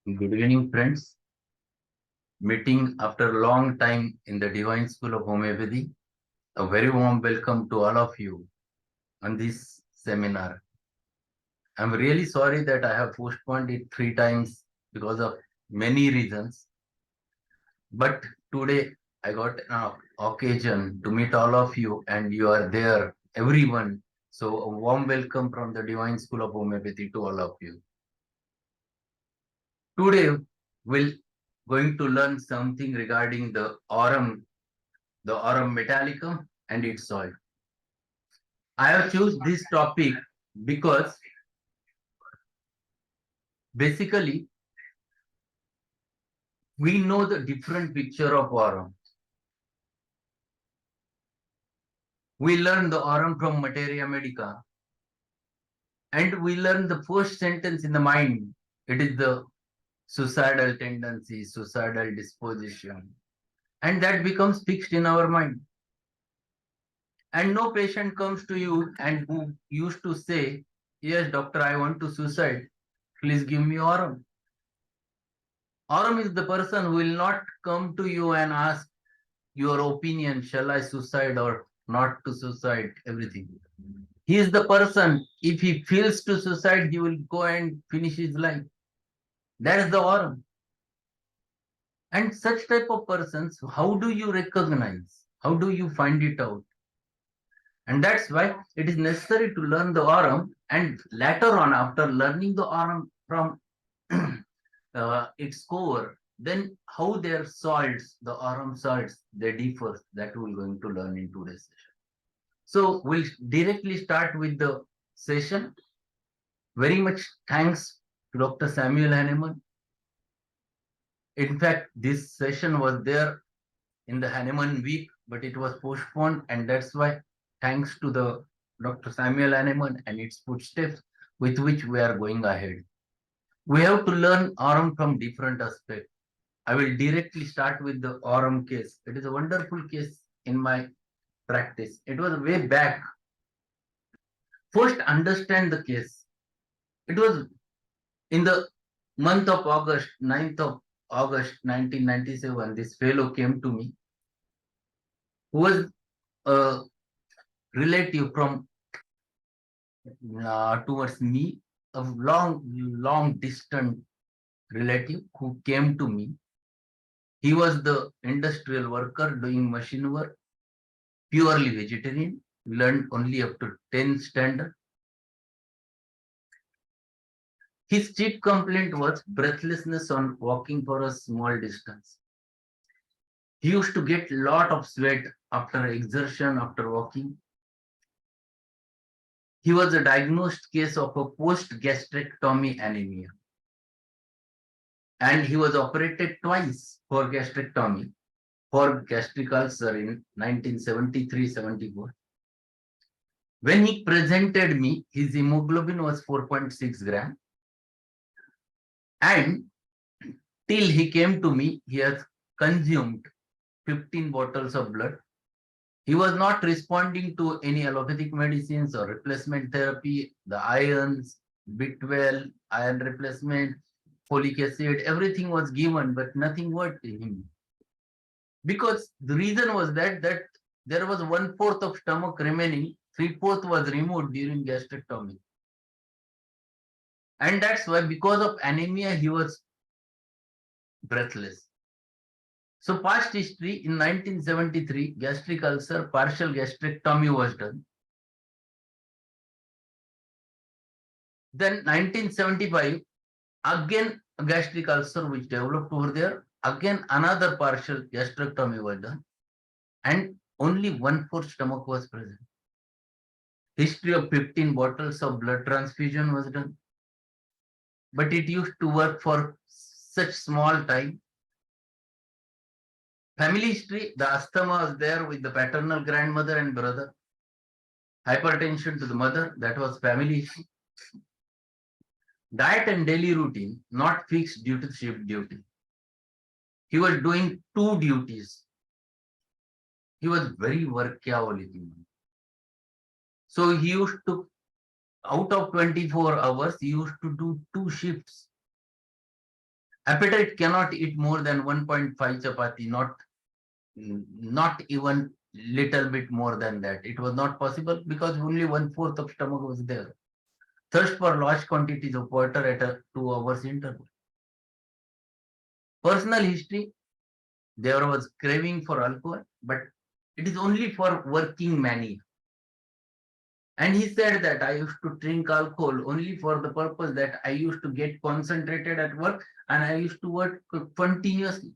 Good evening, friends. Meeting after a long time in the Divine School of Homoeopathy. A very warm welcome to all of you on this seminar. I'm really sorry that I have postponed it 3 times because of many reasons. But today I got an occasion to meet all of you, and you are there, everyone. So a warm welcome from the Divine School of Homoeopathy to all of you. Today we'll going to learn something regarding the Aurum Metallicum and its salt. I have chosen this topic because basically we know the different picture of Aurum. We learn the Aurum from Materia Medica, and we learn the first sentence in the mind. It is the suicidal tendency, suicidal disposition, and that becomes fixed in our mind. And no patient comes to you and who used to say, "Yes, doctor, I want to suicide. Please give me Aurum." Aurum is the person who will not come to you and ask your opinion, shall I suicide or not to suicide, everything. He is the person, if he feels to suicide, he will go and finish his life. That is the Aurum. And such type of persons, how do you recognize? How do you find it out? And that's why it is necessary to learn the Aurum, and later on, after learning the Aurum from its core, then how their salts, the Aurum salts, they differ. That we're going to learn in today's session. So we'll directly start with the session. Very much thanks to Dr. Samuel Hahnemann. In fact, this session was there in the Hahnemann week, but it was postponed, and that's why thanks to the Dr. Samuel Hahnemann and its footsteps with which we are going ahead. We have to learn Aurum from different aspects. I will directly start with the Aurum case. It is a wonderful case in my practice. It was way back. First, understand the case. It was in the month of August, 9th of August 1997, this fellow came to me, who was a relative from towards me, a long distant relative who came to me. He was the industrial worker doing machine work, purely vegetarian, learned only up to 10th standard. His chief complaint was breathlessness on walking for a small distance. He used to get a lot of sweat after exertion, after walking. He was a diagnosed case of a post-gastrectomy anemia. And he was operated twice for gastrectomy, for gastric ulcer in 1973-74. When he presented me, his hemoglobin was 4.6 gram. And till he came to me, he has consumed 15 bottles of blood. He was not responding to any allopathic medicines or replacement therapy, the irons, B12, iron replacement, folic acid, everything was given, but nothing worked in him. Because the reason was that there was 1/4 of stomach remaining, 3/4 was removed during gastrectomy. And that's why, because of anemia, he was breathless. So past history, in 1973, gastric ulcer, partial gastrectomy was done. Then 1975, again a gastric ulcer which developed over there, again another partial gastrectomy was done, and only 1/4 stomach was present. History of 15 bottles of blood transfusion was done, but it used to work for such small time. Family history, the asthma was there with the paternal grandmother and brother. Hypertension to the mother, that was family history. Diet and daily routine, not fixed due to shift duty. He was doing 2 duties. He was very workaholic. So he used to, out of 24 hours, he used to do 2 shifts. Appetite cannot eat more than 1.5 chapati, not even little bit more than that. It was not possible because only 1/4 of stomach was there. Thirst for large quantities of water at a 2 hours interval. Personal history, there was craving for alcohol, but it is only for working mania. And he said that I used to drink alcohol only for the purpose that I used to get concentrated at work and I used to work continuously.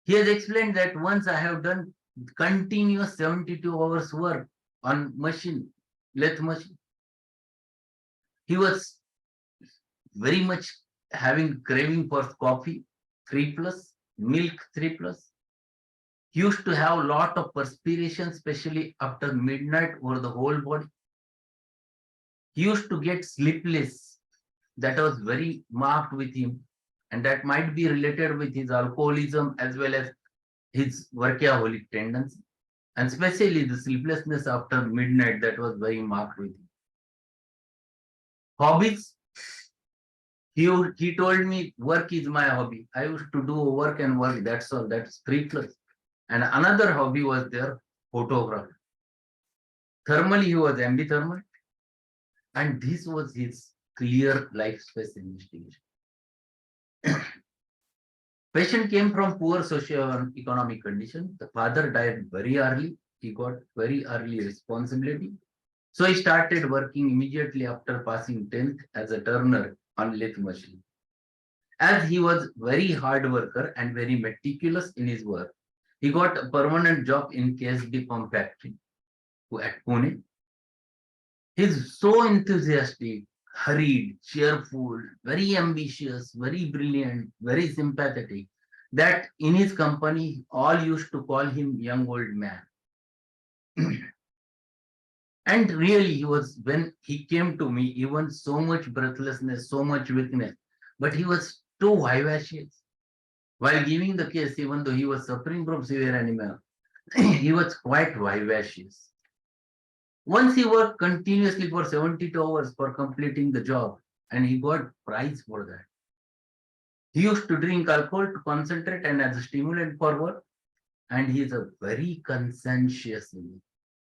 He has explained that once I have done continuous 72 hours work on machine, lathe machine, he was very much having craving for coffee 3 plus, milk 3 plus. He used to have a lot of perspiration, especially after midnight over the whole body. He used to get sleepless. That was very marked with him. And that might be related with his alcoholism as well as his workaholic tendency. And especially the sleeplessness after midnight, that was very marked with him. Hobbies, he told me work is my hobby. I used to do work and work, that's all, that's 3 plus. And another hobby was there, photography. Thermally, he was ambithermal. And this was his clear life space investigation. Patient came from poor socio-economic condition. The father died very early. He got very early responsibility. So he started working immediately after passing 10th as a turner on lathe machine. As he was very hard worker and very meticulous in his work, he got a permanent job in KSD pump factory at Pune. He's so enthusiastic, hurried, cheerful, very ambitious, very brilliant, very sympathetic, that in his company, all used to call him young old man. And really, he was, when he came to me, even so much breathlessness, so much weakness, but he was too vivacious. While giving the case, even though he was suffering from severe anemia, he was quite vivacious. Once he worked continuously for 72 hours for completing the job, and he got prize for that. He used to drink alcohol to concentrate and as a stimulant for work, and he is a very conscientious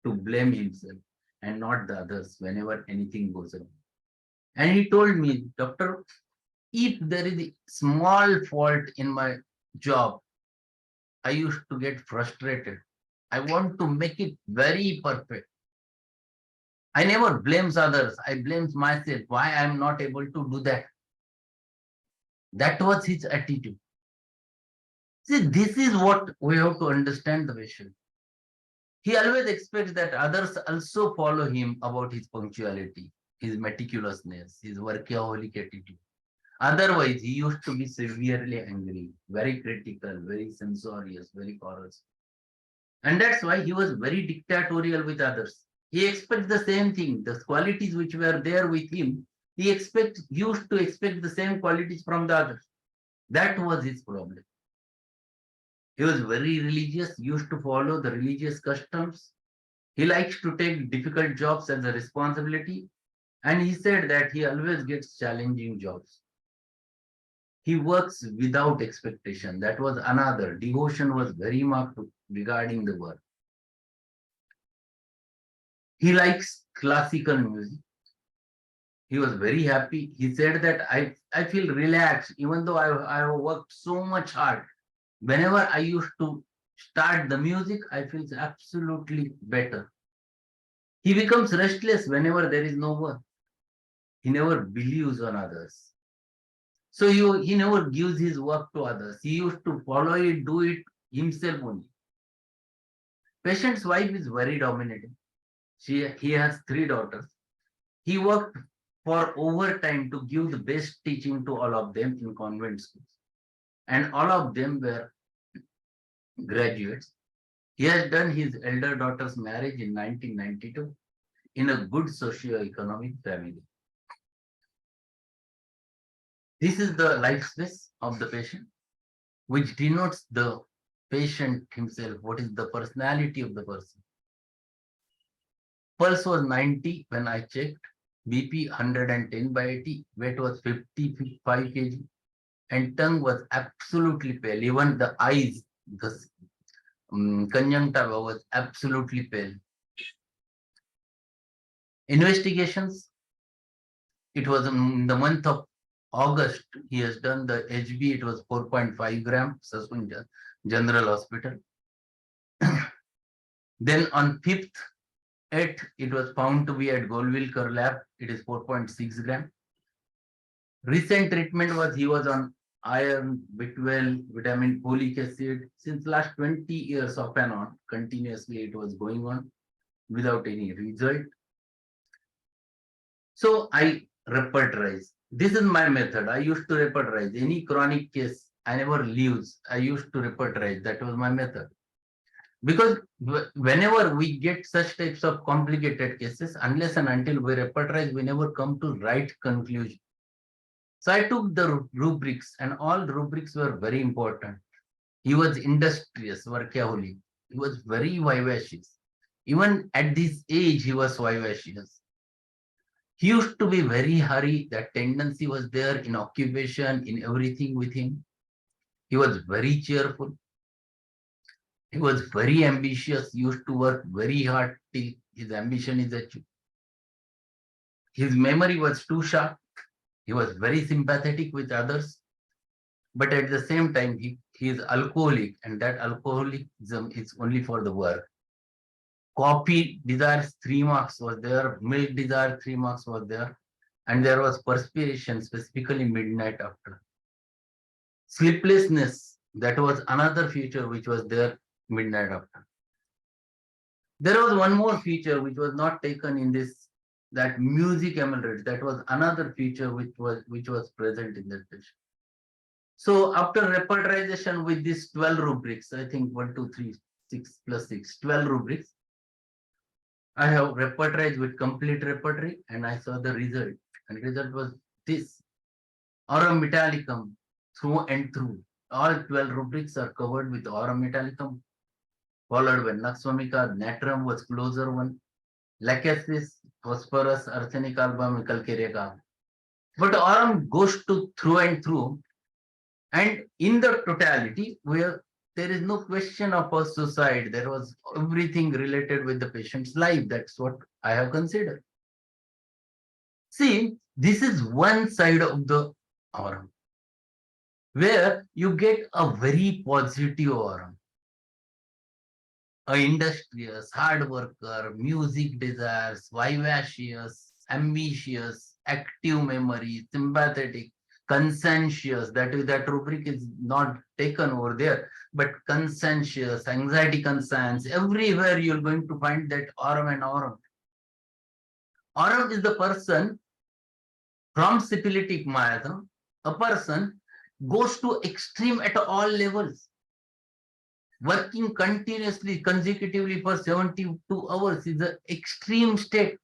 to blame himself and not the others whenever anything goes wrong. And he told me, Doctor, if there is a small fault in my job, I used to get frustrated. I want to make it very perfect. I never blames others. I blames myself. Why I am not able to do that? That was his attitude. See, this is what we have to understand the patient. He always expects that others also follow him about his punctuality, his meticulousness, his workaholic attitude. Otherwise, he used to be severely angry, very critical, very censorious, very coarse. And that's why he was very dictatorial with others. He expects the same thing, the qualities which were there with him, used to expect the same qualities from the others. That was his problem. He was very religious, used to follow the religious customs. He likes to take difficult jobs as a responsibility. And he said that he always gets challenging jobs. He works without expectation. That was another. Devotion was very marked regarding the work. He likes classical music. He was very happy. He said that I feel relaxed, even though I have worked so much hard. Whenever I used to start the music, I feel absolutely better. He becomes restless whenever there is no work. He never believes on others. So he never gives his work to others. He used to follow it, do it himself only. Patient's wife is very dominating. He has 3 daughters. He worked for overtime to give the best teaching to all of them in convent schools. And all of them were graduates. He has done his elder daughter's marriage in 1992 in a good socio-economic family. This is the life space of the patient, which denotes the patient himself, what is the personality of the person. Pulse was 90 when I checked, BP 110/80, weight was 55 kg, and tongue was absolutely pale. Even the eyes, the conjunctiva was absolutely pale. Investigations, it was in the month of August, he has done the HB, it was 4.5 gram, Sassoon General Hospital. Then on 5th, 8th, it was found to be at Golwilkar lab, it is 4.6 gram. Recent treatment was he was on iron, B12, vitamin folic acid. Since last 20 years off and on, continuously it was going on without any result. So I repertorize. This is my method. I used to repertorize. Any chronic case, I never leaves. I used to repertorize. That was my method. Because whenever we get such types of complicated cases, unless and until we repertorize, we never come to right conclusion. So I took the rubrics, and all rubrics were very important. He was industrious, workaholic. He was very vivacious. Even at this age, he was vivacious. He used to be very hurry. That tendency was there in occupation, in everything with him. He was very cheerful. He was very ambitious. He used to work very hard till his ambition is achieved. His memory was too sharp. He was very sympathetic with others. But at the same time, he is alcoholic, and that alcoholism is only for the work. Coffee desires 3 marks was there, milk desire 3 marks was there, and there was perspiration, specifically midnight after. Sleeplessness, that was another feature which was there midnight after. There was one more feature which was not taken in this, that music ameliorates. That was another feature which was present in that patient. So after repertorization with these 12 rubrics, I think 1, 2, 3, 6 plus 6, 12 rubrics, I have repertorized with complete repertory, and I saw the result. And result was this: Aurum Metallicum through and through. All 12 rubrics are covered with Aurum Metallicum, followed by Nux vomica. Natrum was closer one. Lachesis, phosphorus, arsenic album, calcareous. But Aurum goes to through and through. And in the totality, where there is no question of a suicide, there was everything related with the patient's life. That's what I have considered. See, this is one side of the aurum, where you get a very positive aurum. A industrious, hard worker, music desires, vivacious, ambitious, active memory, sympathetic, conscientious. That rubric is not taken over there, but conscientious, anxiety conscience. Everywhere you're going to find that aurum and aurum. Aurum is the person from syphilitic miasm. A person goes to extreme at all levels, working continuously, consecutively for 72 hours is the extreme state.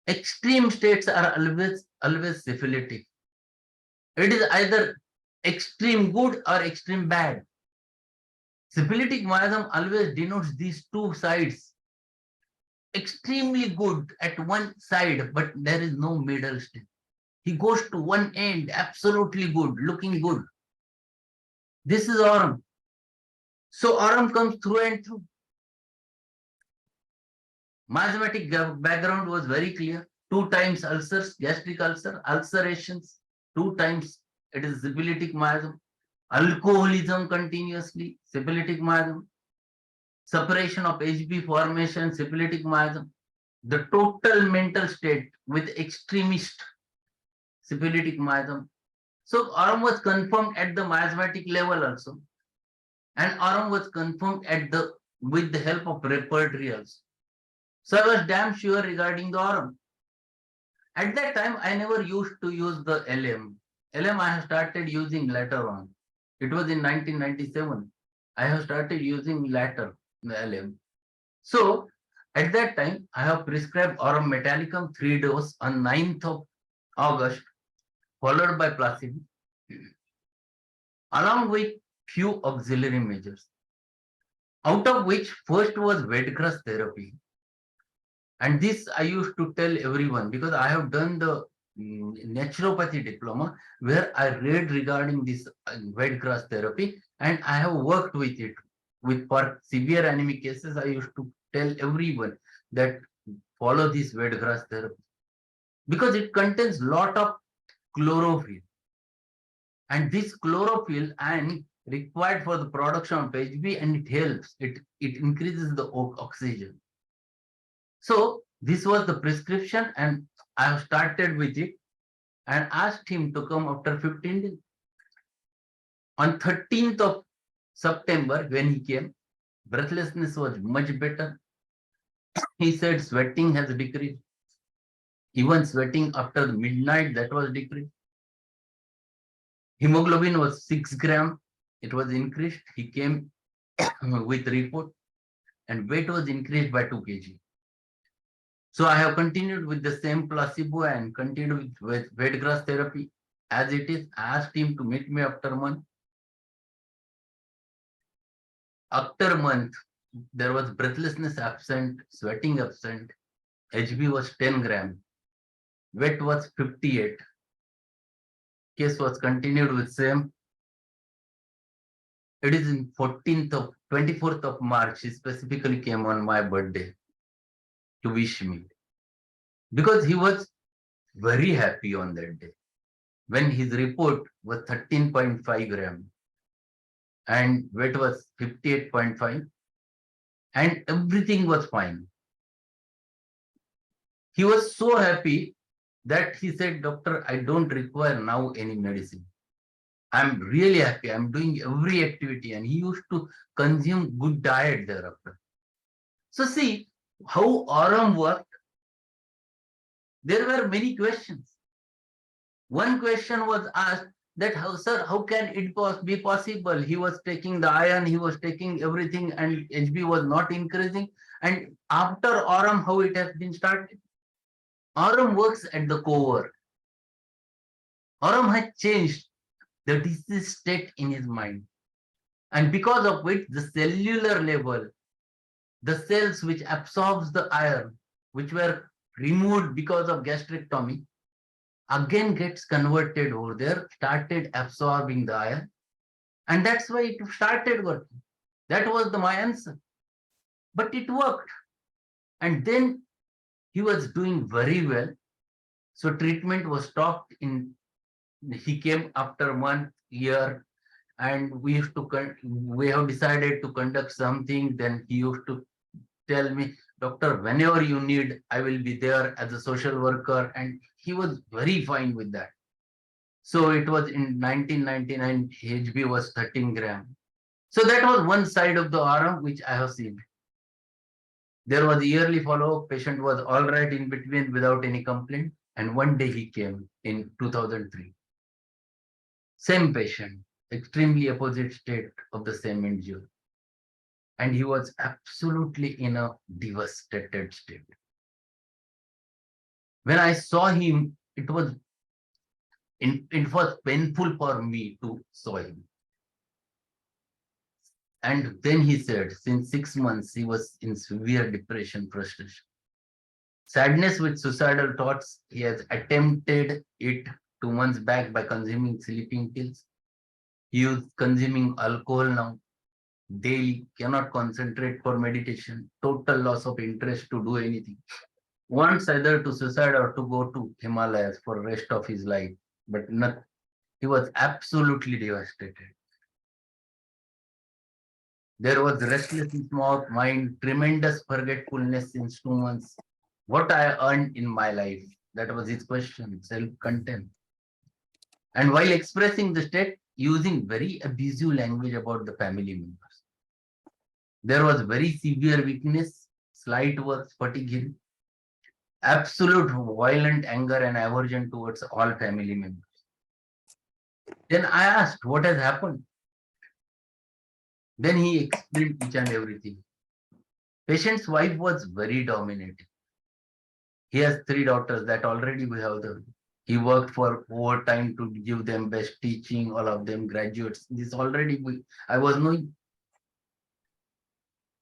Extreme states are always syphilitic. It is either extreme good or extreme bad. Syphilitic miasm always denotes these two sides. Extremely good at one side, but there is no middle state. He goes to one end, absolutely good, looking good. This is aurum. So aurum comes through and through. Mathematic background was very clear. 2 times ulcers, gastric ulcer, ulcerations, 2 times it is syphilitic miasm. Alcoholism continuously, syphilitic miasm. Separation of HB formation, syphilitic miasm. The total mental state with extremist, syphilitic miasm. So aurum was confirmed at the miasmatic level also. And aurum was confirmed at the with the help of repertory also. So I was damn sure regarding the aurum. At that time, I never used to use the LM. LM I have started using later on. It was in 1997. I have started using later the LM. So at that time, I have prescribed Aurum Metallicum 3 dose on 9th of August, followed by placebo, along with few auxiliary measures, out of which first was wet grass therapy. And this I used to tell everyone because I have done the naturopathy diploma where I read regarding this wet grass therapy, and I have worked with it. With for severe anemic cases, I used to tell everyone that follow this wet grass therapy because it contains lot of chlorophyll, and this chlorophyll and required for the production of HB, and it helps. It increases the oxygen. So this was the prescription, and I have started with it and asked him to come after 15 days. On 13th of September, when he came, breathlessness was much better. He said sweating has decreased. Even sweating after midnight, that was decreased. Hemoglobin was 6 gram. It was increased. He came with report, and weight was increased by 2 kg. So I have continued with the same placebo and continued with weight grass therapy as it is. I asked him to meet me after a month. After a month, there was breathlessness absent, sweating absent, HB was 10 gram, weight was 58. Case was continued with same. It is in 24th of March, he specifically came on my birthday to wish me because he was very happy on that day when his report was 13.5 gram and weight was 58.5 and everything was fine. He was so happy that he said, Doctor, I don't require now any medicine. I'm really happy. I'm doing every activity. And he used to consume good diet thereafter. So see how Aurum worked. There were many questions. One question was asked that how, sir, how can it be possible? He was taking the iron, he was taking everything, and HB was not increasing. And after Aurum, how it has been started? Aurum works at the core. Aurum has changed the disease state in his mind. And because of which the cellular level, the cells which absorbs the iron, which were removed because of gastrectomy, again gets converted over there, started absorbing the iron. And that's why it started working. That was my answer. But it worked. And then he was doing very well. So treatment was stopped he came after 1 year, and we have decided to conduct something. Then he used to tell me, Doctor, whenever you need, I will be there as a social worker. And he was very fine with that. So it was in 1999, HB was 13 gram. So that was one side of the Aurum which I have seen. There was a yearly follow-up. Patient was all right in between without any complaint. And one day he came in 2003. Same patient, extremely opposite state of the same injury. And he was absolutely in a devastated state. When I saw him, it was painful for me to saw him. And then he said, since 6 months, he was in severe depression, frustration. Sadness with suicidal thoughts. He has attempted it 2 months back by consuming sleeping pills. He is consuming alcohol now daily, cannot concentrate for meditation, total loss of interest to do anything. Wants either to suicide or to go to Himalayas for the rest of his life, but not. He was absolutely devastated. There was restlessness of mind, tremendous forgetfulness since 2 months. What I earned in my life, that was his question, self-contempt. And while expressing the state, using very abusive language about the family members. There was very severe weakness, slight work, fatigue, absolute violent anger and aversion towards all family members. Then I asked, what has happened? Then he explained each and everything. Patient's wife was very dominating. He has 3 daughters that already we have them. He worked for overtime to give them best teaching, all of them graduates. This already I was knowing.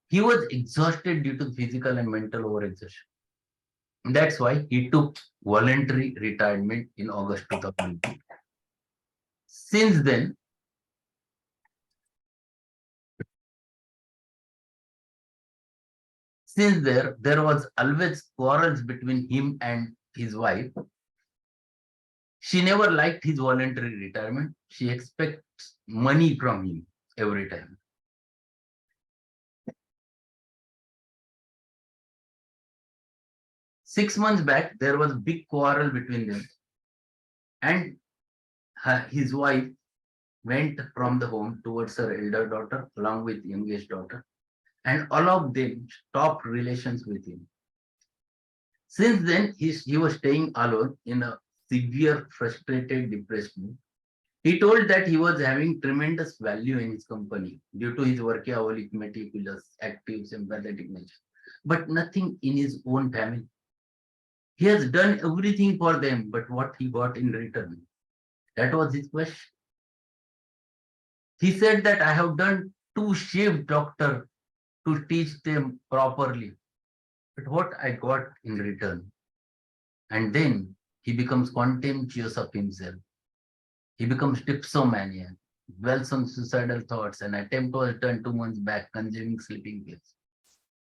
He was exhausted due to physical and mental overexertion. That's why he took voluntary retirement in August 2002. Since then, there was always quarrels between him and his wife. She never liked his voluntary retirement. She expects money from him every time. 6 months back, there was a big quarrel between them, and his wife went from the home towards her elder daughter along with youngest daughter, and all of them stopped relations with him. Since then, he was staying alone in a severe, frustrated, depressed mood. He told that he was having tremendous value in his company due to his workaholic, meticulous, active, sympathetic nature, but nothing in his own family. He has done everything for them, but what he got in return? That was his question. He said that I have done 2 shift doctor to teach them properly, but what I got in return? And then he becomes contemptuous of himself. He becomes dipsomaniac, dwells on suicidal thoughts, and attempt was done 2 months back, consuming sleeping pills.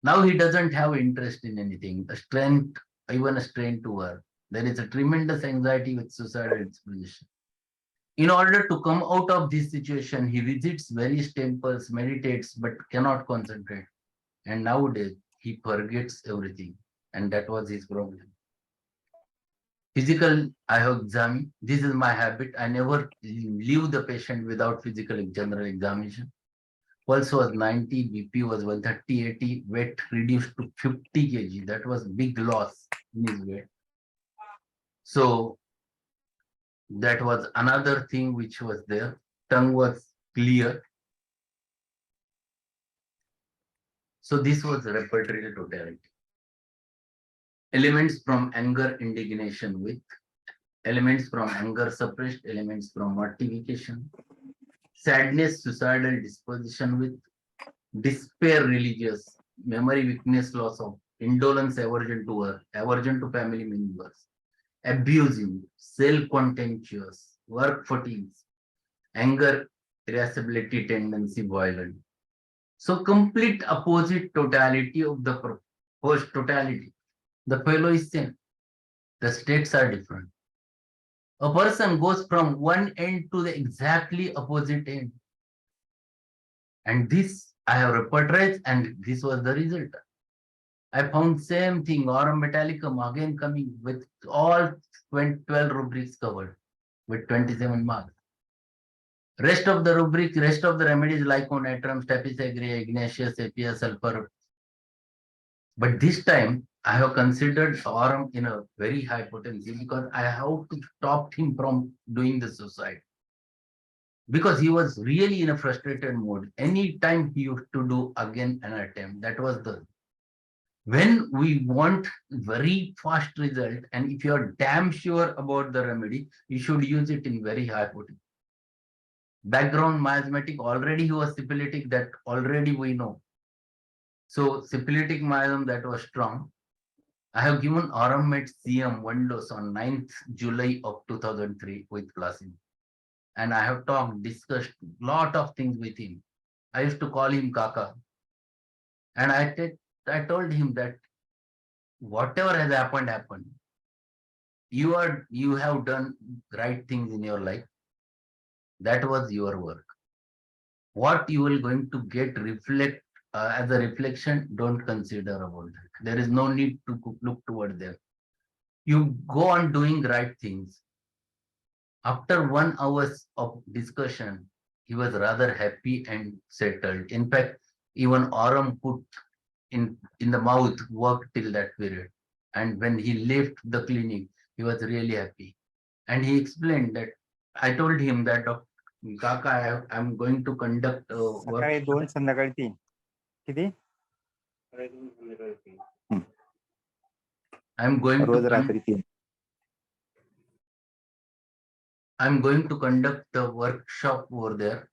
Now he doesn't have interest in anything, a strength, even a strain to work. There is a tremendous anxiety with suicidal disposition. In order to come out of this situation, he visits various temples, meditates, but cannot concentrate. And nowadays, he forgets everything. And that was his problem. Physical, I have examined. This is my habit. I never leave the patient without physical general examination. Pulse was 90, BP was 130, 80, weight reduced to 50 kg. That was big loss in his weight. So that was another thing which was there. Tongue was clear. So this was repertory totality. Elements from anger, indignation with, elements from anger suppressed, elements from mortification, sadness, suicidal disposition with, despair, religious, memory weakness, loss of, indolence, aversion to work, aversion to family members, abusive, self-contemptuous, work fatigues, anger, irascibility, tendency, violent. So complete opposite totality of the proposed totality. The fellow is same. The states are different. A person goes from one end to the exactly opposite end. And this I have repertorized, and this was the result. I found same thing, Aurum Metallicum again coming with all 12 rubrics covered with 27 marks. Rest of the rubric, rest of the remedies like on Natrum, Stapes agria, Ignatius, Apia, Sulfur. But this time I have considered Aurum in a very high potency because I have to stop him from doing the suicide. Because he was really in a frustrated mode. Anytime he used to do again an attempt, that was the when we want very fast result, and if you are damn sure about the remedy, you should use it in very high potency. Background miasmatic, already he was syphilitic, that already we know. So syphilitic miasm that was strong. I have given Aurum Met CM 1 dose on 9th July of 2003 with placebo. And I have discussed lot of things with him. I used to call him Kaka. And I told him that whatever has happened, happened. You have done right things in your life. That was your work. What you will going to get reflect as a reflection, don't consider about that. There is no need to look toward them. You go on doing right things. After 1 hour of discussion, he was rather happy and settled. In fact, even Aurum put in the mouth worked till that period. And when he left the clinic, he was really happy. And he explained that I told him that Kaka, I'm going to conduct a work. सकाळी 2 संध्याकाळी 3 किती I'm going rose to रात्री 3 I'm going to conduct the workshop over there.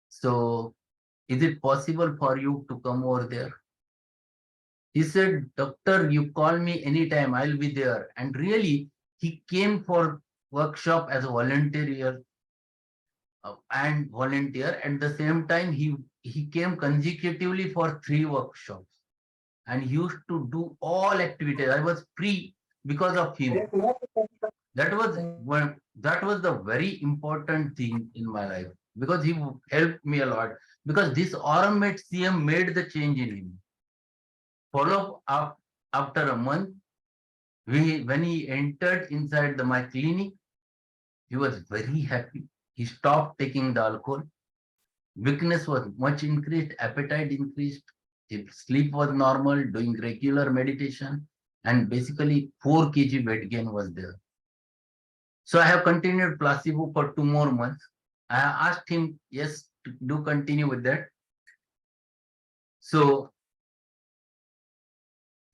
So is it possible for you to come over there? He said, "Doctor, you call me anytime, I'll be there." And really, he came for workshop as a volunteer and volunteer. At the same time, he came consecutively for 3 workshops and he used to do all activities. I was free because of him. That was the very important thing in my life because he helped me a lot. Because this Aurum Met CM made the change in him. Follow up after a month, when he entered inside my clinic, he was very happy. He stopped taking the alcohol. Weakness was much increased, appetite increased, his sleep was normal, doing regular meditation, and basically 4 kg weight gain was there. So I have continued placebo for 2 more months. I asked him, yes, do continue with that. So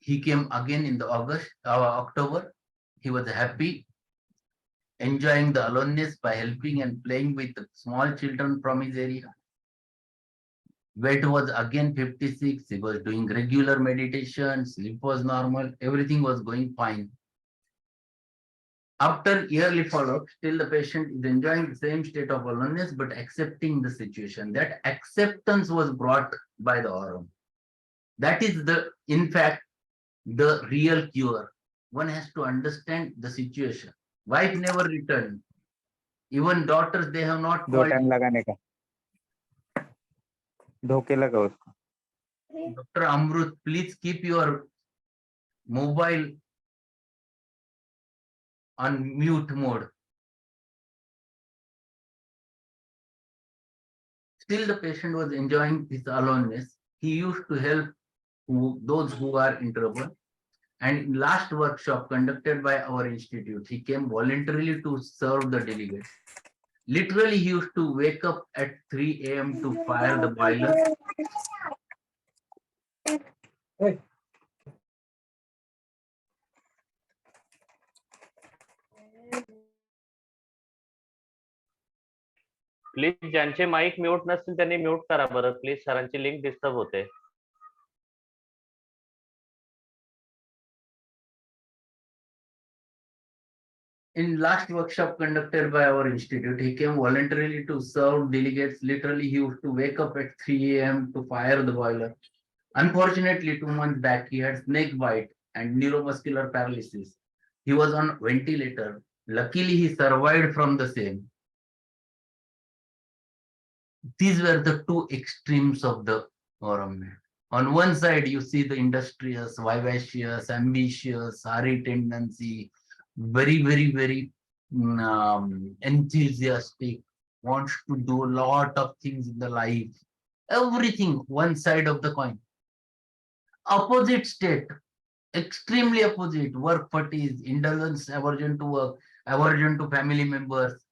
he came again in the October. He was happy, enjoying the aloneness by helping and playing with small children from his area. Weight was again 56. He was doing regular meditation. Sleep was normal. Everything was going fine. After yearly follow-up, still the patient is enjoying the same state of aloneness, but accepting the situation. That acceptance was brought by the Aurum. That is in fact, the real cure. One has to understand the situation. Wife never returned. Even daughters, they have not 2 called. Time लगाने का धोके लगा उसको Dr. Amrut, please keep your mobile on mute mode. Still, the patient was enjoying his aloneness. He used to help those who are in trouble. And in last workshop conducted by our institute, he came voluntarily to serve the delegates. Literally, he used to wake up at 3 a.m. to fire the boiler. Please ज्यांचे mike mute नसतील त्यांनी mute करा बरं please सरांची link disturb होते In last workshop conducted by our institute, he came voluntarily to serve delegates. Literally, he used to wake up at 3 a.m. to fire the boiler. Unfortunately, 2 months back, he had snake bite and neuromuscular paralysis. He was on ventilator. Luckily, he survived from the same. These were the 2 extremes of the Aurum Met. On one side, you see the industrious, vivacious, ambitious, hurry tendency, very enthusiastic, wants to do a lot of things in the life. Everything, one side of the coin. Opposite state, extremely opposite, work fatigue, indulgence, aversion to work, aversion to family members.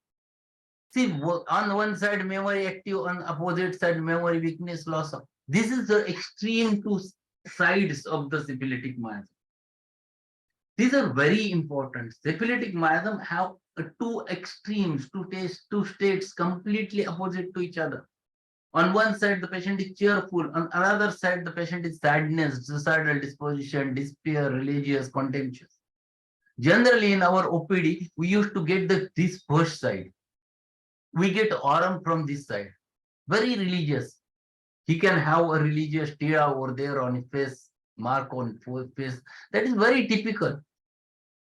See, on one side, memory active, on opposite side, memory weakness, loss of. This is the extreme 2 sides of the syphilitic miasm. These are very important. Syphilitic miasm have 2 extremes, 2 states completely opposite to each other. On one side, the patient is cheerful. On another side, the patient is sadness, suicidal disposition, despair, religious, contemptuous. Generally, in our OPD, we used to get this first side. We get Aurum from this side. Very religious. He can have a religious tear over there on his face, mark on face. That is very typical.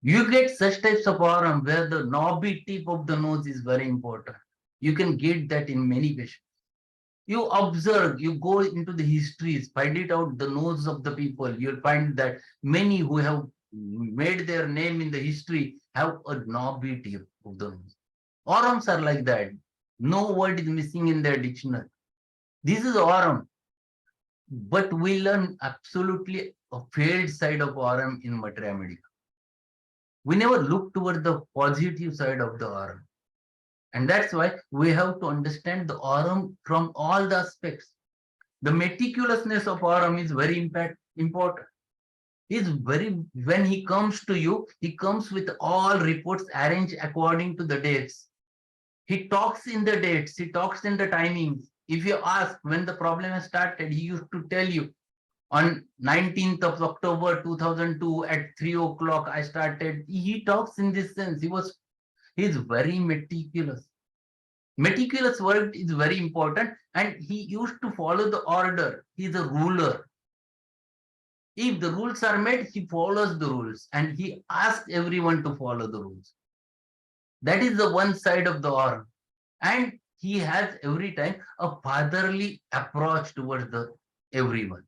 You get such types of Aurum where the knobby tip of the nose is very important. You can get that in many patients. You observe, you go into the histories, find it out the nose of the people. You'll find that many who have made their name in the history have a knobby tip of the nose. Aurums are like that. No word is missing in their dictionary. This is Aurum. But we learn absolutely a failed side of Aurum in Materia Medica. We never look toward the positive side of the Aurum. And that's why we have to understand the Aurum from all the aspects. The meticulousness of Aurum is very important. When he comes to you, he comes with all reports arranged according to the dates. He talks in the dates, he talks in the timings. If you ask when the problem has started, he used to tell you. On 19th of October 2002 at 3 o'clock, I started. He talks in this sense. He's very meticulous. Meticulous work is very important, and he used to follow the order. He's a ruler. If the rules are made, he follows the rules, and he asks everyone to follow the rules. That is the one side of the Aurum. And he has every time a fatherly approach towards the everyone.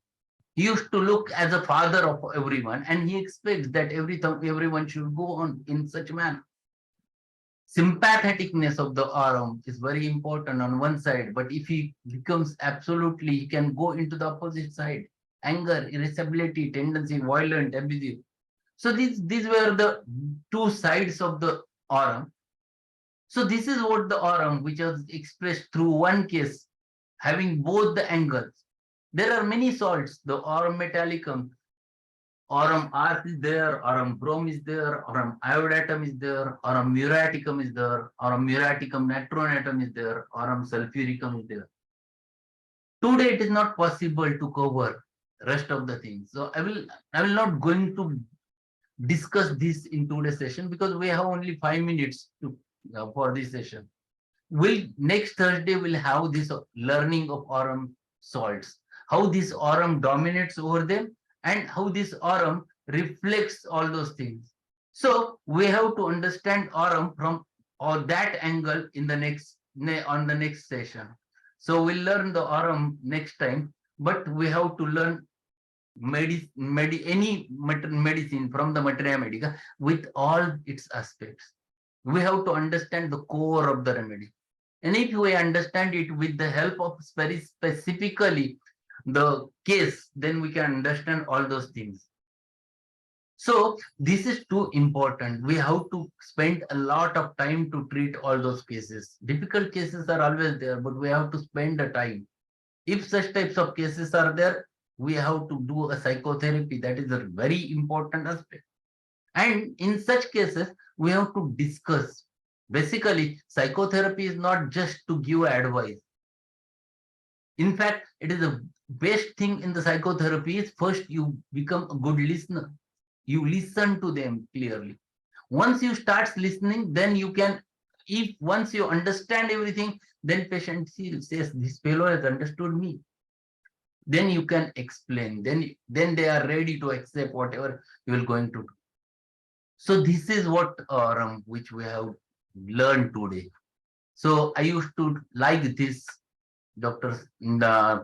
He used to look as a father of everyone, and he expects that everyone should go on in such manner. Sympatheticness of the Aurum is very important on one side, but if he becomes absolutely, he can go into the opposite side. Anger, irritability, tendency, violent, abusive. So these were the two sides of the Aurum. So this is what the Aurum, which was expressed through one case, having both the angles. There are many salts. The Aurum metallicum, Aurum ars is there, Aurum brom is there, Aurum iodatum is there, Aurum muriaticum is there, Aurum muriaticum natronatum is there, Aurum sulfuricum is there. Today it is not possible to cover rest of the things. So I will not going to discuss this in today's session because we have only 5 minutes to for this session. Next Thursday we'll have this learning of Aurum salts, how this Aurum dominates over them, and how this Aurum reflects all those things. So we have to understand Aurum from or that angle in the on the next session. So we'll learn the Aurum next time, but we have to learn medicine from the materia medica with all its aspects. We have to understand the core of the remedy. And if we understand it with the help of very specifically the case, then we can understand all those things. So this is too important. We have to spend a lot of time to treat all those cases. Difficult cases are always there, but we have to spend the time. If such types of cases are there, we have to do a psychotherapy. That is a very important aspect. And in such cases, we have to discuss. Basically, psychotherapy is not just to give advice. In fact, it is the best thing in the psychotherapy is first you become a good listener. You listen to them clearly. Once you start listening, then you can, if once you understand everything, then patient says, this fellow has understood me. Then you can explain. Then they are ready to accept whatever you are going to do. So this is what which we have learned today. So I used to like this, Dr.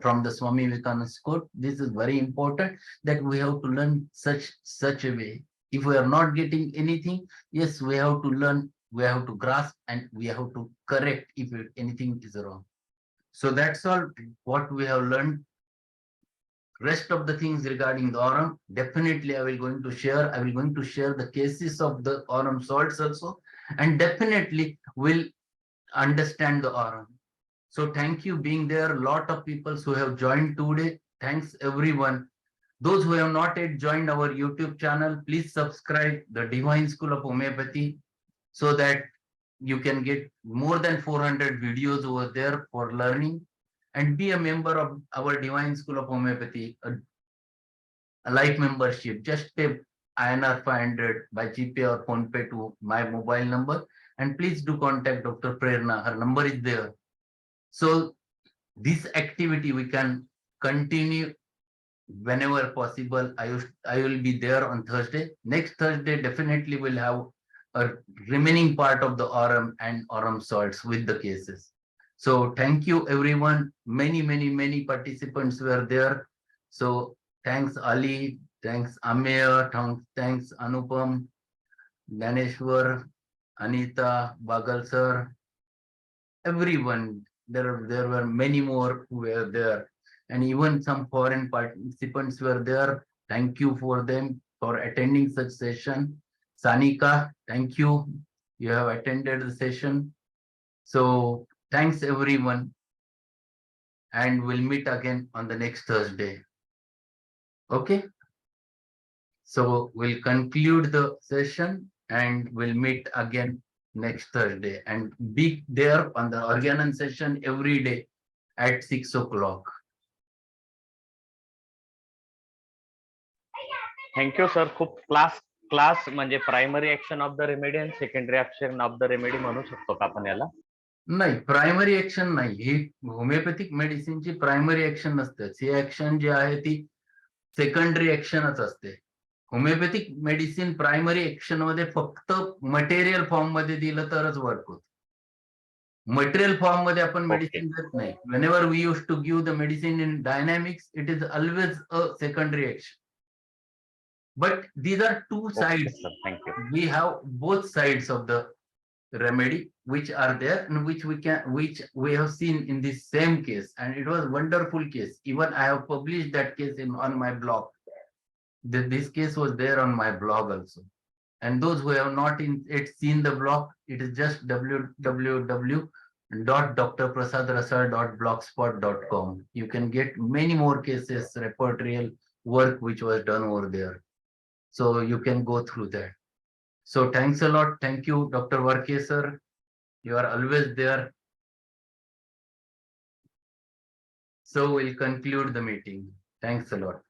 From the Swami Vivekananda's quote. This is very important that we have to learn such a way. If we are not getting anything, yes, we have to learn, we have to grasp, and we have to correct if anything is wrong. So that's all what we have learned. Rest of the things regarding the Aurum, definitely I will going to share. I will going to share the cases of the Aurum salts also, and definitely will understand the Aurum. So thank you being there. A lot of people who have joined today. Thanks everyone. Those who have not yet joined our YouTube channel, please subscribe the Divine School of Homeopathy so that you can get more than 400 videos over there for learning, and be a member of our Divine School of Homeopathy, a life membership. Just pay INR 500 by GPay or PhonePe to my mobile number, and please do contact Dr. Prerna. Her number is there. So this activity we can continue whenever possible. I will be there on Thursday. Next Thursday definitely will have a remaining part of the Aurum and Aurum salts with the cases. So thank you everyone. Many participants were there. So thanks Ali, thanks Ameya, thanks Anupam, Ganeshwar, Anita, Bagal sir, everyone. There were many more who were there, and even some foreign participants were there. Thank you for them for attending such session. Sanika, thank you. You have attended the session. So thanks everyone, and we'll meet again on the next Thursday. Okay. So we'll conclude the session and we'll meet again next Thursday, and be there on the Organon session every day at 6 o'clock. Thank you sir. खूप class म्हणजे primary action of the remedy आणि secondary action of the remedy म्हणू शकतो का आपण याला? नाही, primary action नाही. ही होमिओपॅथिक मेडिसिनची प्रायमरी ऍक्शन नसते. ही ऍक्शन जी आहे ती सेकंडरी ऍक्शनच असते. होमिओपॅथिक मेडिसिन प्रायमरी ऍक्शन मध्ये फक्त मटेरियल फॉर्म मध्ये दिलं तरच वर्क होत. मटेरियल फॉर्म मध्ये आपण मेडिसिन देत नाही. Whenever we used to give the medicine in dynamics, it is always a secondary action. But these are two okay sides. Sir, thank you. We have both sides of the remedy which are there and which we have seen in this same case, and it was wonderful case. Even I have published that case on my blog. This case was there on my blog also. And those who have not yet seen the blog, it is just www.drprasadrasal.blogspot.com. You can get many more cases, repertorial work which was done over there. So you can go through that. So thanks a lot. Thank you, Dr. Varke sir. You are always there. So we'll conclude the meeting. Thanks a lot.